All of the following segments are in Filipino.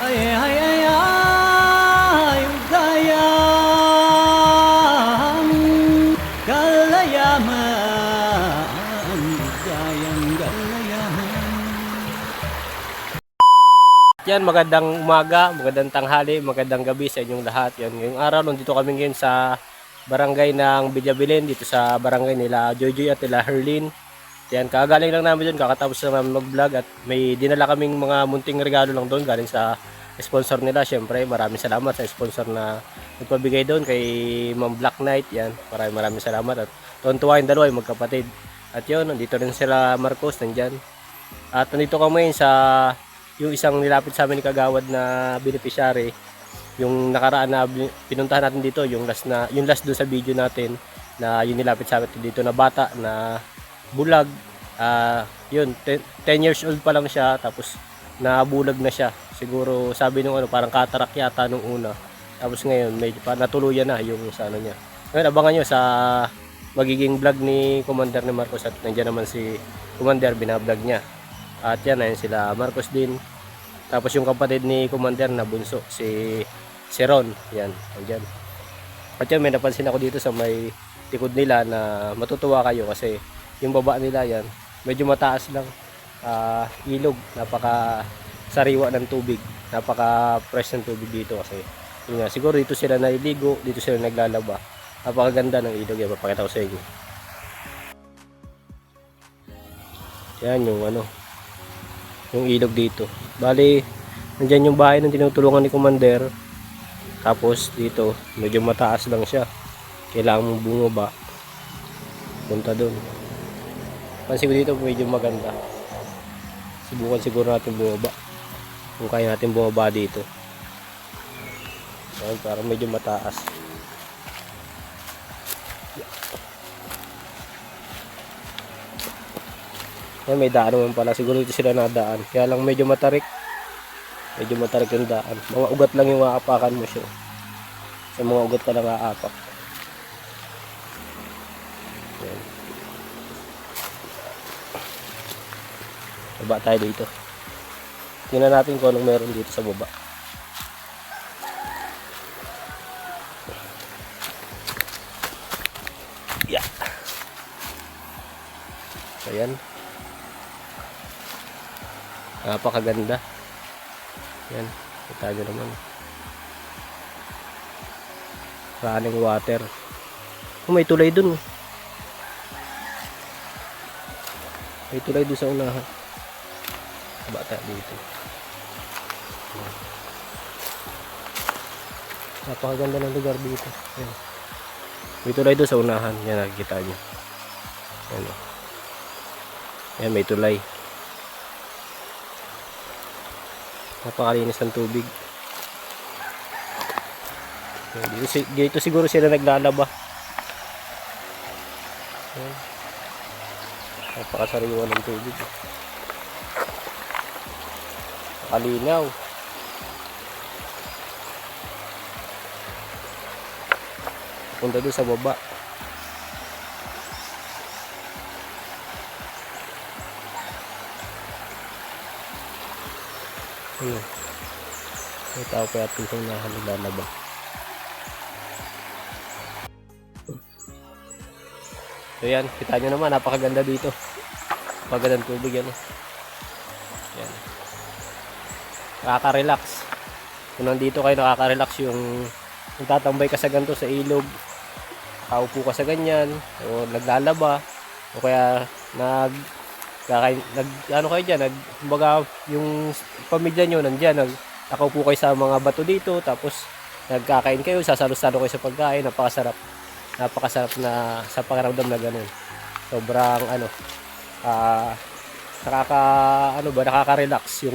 ay ay ay ay gayang galayaman, gayang galayaman. Yan, magandang umaga, magandang tanghali, magandang gabi sa inyong lahat. Yan, ngayong araw, nandito kami ngayon sa barangay ng Villabilin, dito sa barangay nila Jojoy at nila Herlin. Yan, kagaling lang namin doon, kakatapos naman mag-vlog at may dinala kaming mga munting regalo lang doon galing sa sponsor nila. Siyempre, maraming salamat sa sponsor na nagpabigay doon kay Ma'am Black Knight. Yan, maraming salamat at tuwan-tuwa yung dalawa, yung magkapatid. At yun, nandito rin sila Marcos, nandyan. At nandito kami sa yung isang nilapit sa amin ni Kagawad na beneficiary, yung nakaraan na pinuntahan natin dito, yung last doon sa video natin na yung nilapit sa amin dito na bata na bulag, yun 10 years old pa lang siya, tapos nabulag na siya. Siguro sabi nung parang katarak yata nung una, tapos ngayon medyo pa natuluyan na yung sa ano niya. Ngayon abangan nyo sa magiging vlog ni Commander ni Marcos, at nandiyan naman si Commander, binablog niya. At yan, ayun sila Marcos din. Tapos yung kapatid ni Commander na bunso, si Ron. Yan, andyan. At yan, may napansin ako dito sa may likod nila na matutuwa kayo kasi yung baba nila yan, medyo mataas lang. Ilog, napaka sariwa ng tubig. Napaka fresh ng tubig dito kasi yun nga, siguro dito sila naliligo, dito sila naglalaba. Napakaganda ng ilog yan, papakita ko sa inyo. Yan yung yung ilog dito. Bali, nandyan yung bahay ng tinutulungan ni Commander. Tapos dito, medyo mataas lang siya. Kailangan mong bumaba. Punta doon. Pansin ko dito, medyo maganda. Subukan siguro natin bumaba. Kung kaya natin bumaba dito. Ayan, parang medyo mataas. Ayan, may daan naman pala. Siguro dito sila nadaan. Kaya lang medyo matarik. Medyo matarik yung daan. Mga ugat lang yung aapakan mo siya. Sa mga ugat ka lang aapak. Ayan. Baba tayo dito. Tingnan natin kung anong meron dito sa baba. Yeah. Ayan. Napakaganda. Yan, kita nyo naman. Running water. May tulay dun. May tulay dun sa unahan. Bata dito. Napakaganda ng lugar dito. Yan. May tulay dun sa unahan. Yan, nakikita nyo. Yan, yan, may tulay. Napakalinis ng tubig. Dito siguro sila naglalaba. Ayan. Napakasariwa ng tubig. Nakalinaw. Punta doon sa baba. Ayan. May tao kaya ito na naglalaba. So yan, kita nyo naman, napakaganda dito. Napakagandang tubig yan. Yan. Nakaka-relax. Kung nandito kayo nakaka-relax, yung tatambay ka sa ganito sa ilog, kaupo ka sa ganyan, o naglalaba, o kaya ano kayo dyan, kumbaga yung pamilya nyo nandyan, nakaupo kayo sa mga bato dito, tapos nagkakain kayo, sasalo-salo kayo sa pagkain, napakasarap na sa pakiramdam na ganun. Sobrang nakaka-relax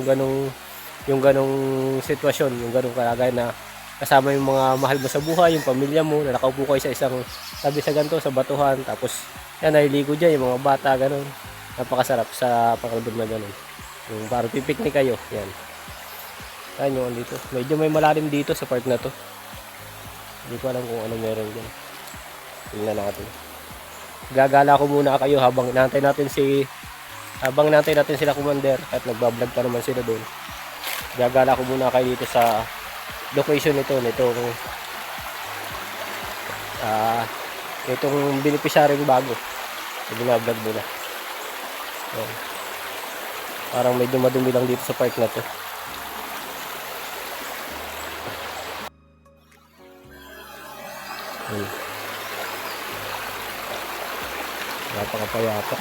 yung ganung sitwasyon, yung ganung kalagayan na kasama yung mga mahal mo sa buhay, yung pamilya mo, na nakaupo kayo sa isang tabi sa ganito, sa batuhan, tapos yan, naliligo dyan yung mga bata, ganun. Napakasarap sa pakiramdam na ganun. Yung parang pipiknik kayo, yan. Ayan yung dito. Medyo may malalim dito sa part na to. Hindi ko alam kung ano meron dyan. Tingnan natin. Gagala ko muna kayo habang natin natin sila Commander at nagbablog pa naman sila doon. Gagala ko muna kayo dito sa location nitong itong beneficiaryong bago. Binablog nila. Ayan. Parang may dumadumi lang dito sa park na to. Ayan. Napakapayapa.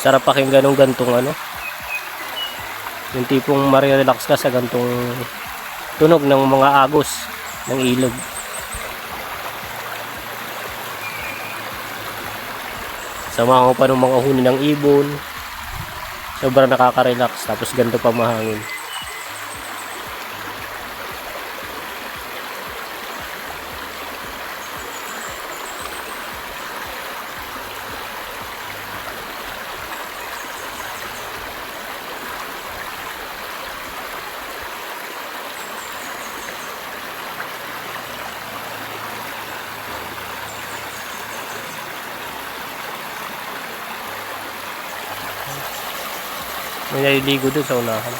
Sarap pakinggan ng gantong yung tipong marirelax ka sa gantong tunog ng mga agos ng ilog. Sama ko pa ng mga huni ng ibon. Sobrang nakaka-relax, tapos ganito pa mahangin. May naliligo dun sa unahan.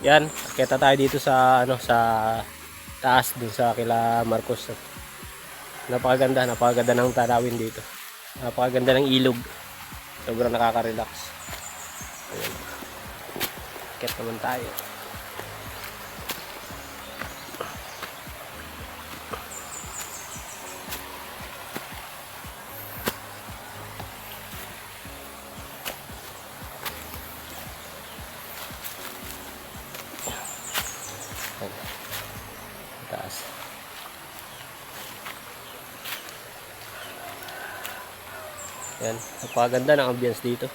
Yan, kita tayo dito sa sa taas dun sa kila Marcos. Napakaganda ng tanawin dito. Napakaganda ng ilog. Sobrang nakaka-relax. Ayan. Akit naman tayo. Taas. Yan, napakaganda ng ambience dito.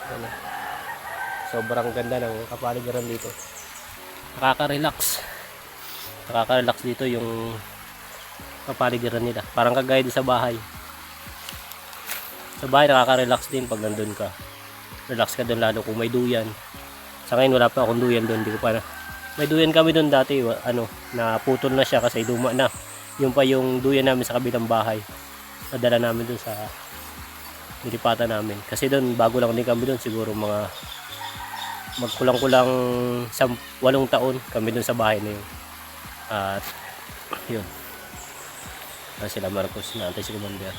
Yan. Sobrang ganda ng kapaligiran dito. Nakaka-relax. Nakaka-relax dito yung kapaligiran nila. Parang kagaya din sa bahay. Sa bahay nakaka-relax din pag nandun ka. Relax ka doon lalo kung may duyan. Sa ngayon wala pa akong duyan doon, di ko pa na. May duyan kami doon dati, naputol na siya kasi luma na. Yung pa yung duyan namin sa kabilang bahay. Nadala namin doon sa nilipatan namin. Kasi doon, bago lang din kami doon, siguro mga magkulang-kulang 8 taon kami doon sa bahay na yun. At yun. Sila Marcos, naantay si Commander.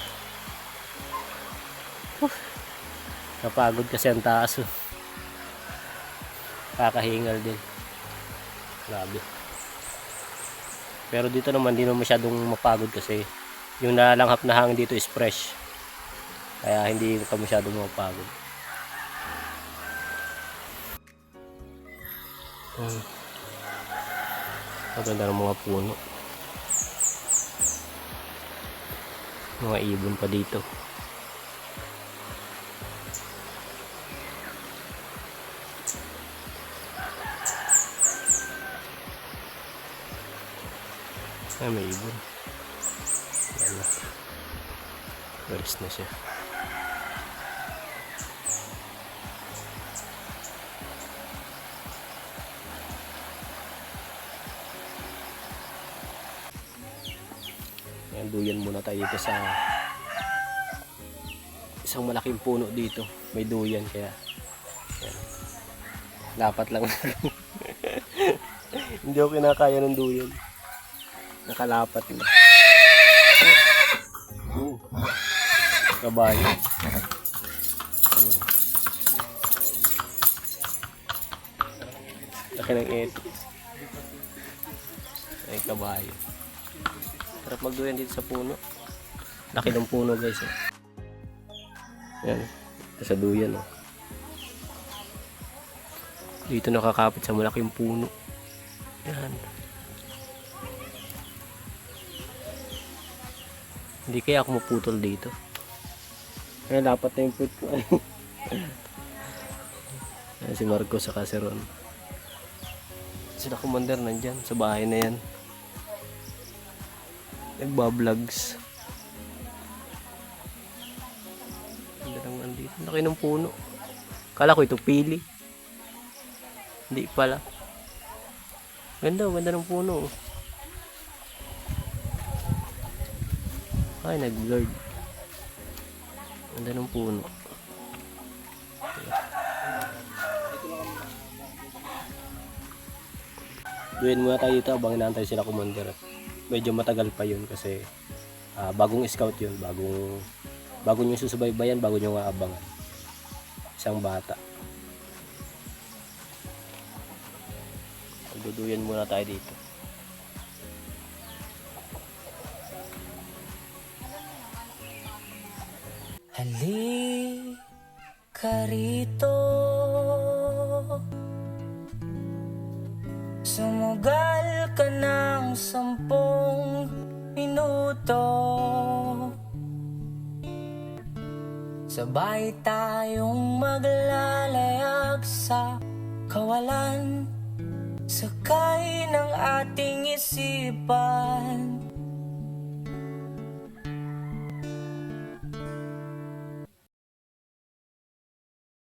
Napagod kasi ang taas. Kakahingal din. Grabe. Pero dito naman di naman masyadong mapagod kasi yung nalanghap na hangin dito is fresh. Kaya hindi ka masyadong mapagod. Maganda ng mga puno. Mga ibon pa dito. Ay, may ibon. Yan na. Walis na siya. Yan, duyan muna tayo dito sa isang malaking puno dito. May duyan kaya yan. Dapat lang. Hindi ako kinakaya ng duyan. Nakalapat na. Kabayo. Laki ng ito. Ay, kabayo. Sarap magduyan dito sa puno. Laki ng puno, guys. Yan. Ito sa duyan. Dito nakakapit sa malaking puno. Yan. Hindi kaya ako maputol dito. Kaya dapat na yung foot ko. Ayan si Marcos sa si Ron. Sila Commander nandyan sa bahay na yan. Nagba-vlogs. Ang dalang dito. Laki ng puno. Kala ko ito pili. Hindi pala. Ganda, ganda ng puno. Ay, nag-blurred. Ganda ng puno. Duyan muna tayo dito habang inaantay sila commander. Medyo matagal pa yun kasi bagong scout yun. Bago nyo susubaybayan, bago nyo aabangan. Isang bata. Duduyan muna tayo dito. Halika rito, sumugal ka ng 10 minuto. Sabay tayong maglalayag sa kawalan, sakay ng ating isipan.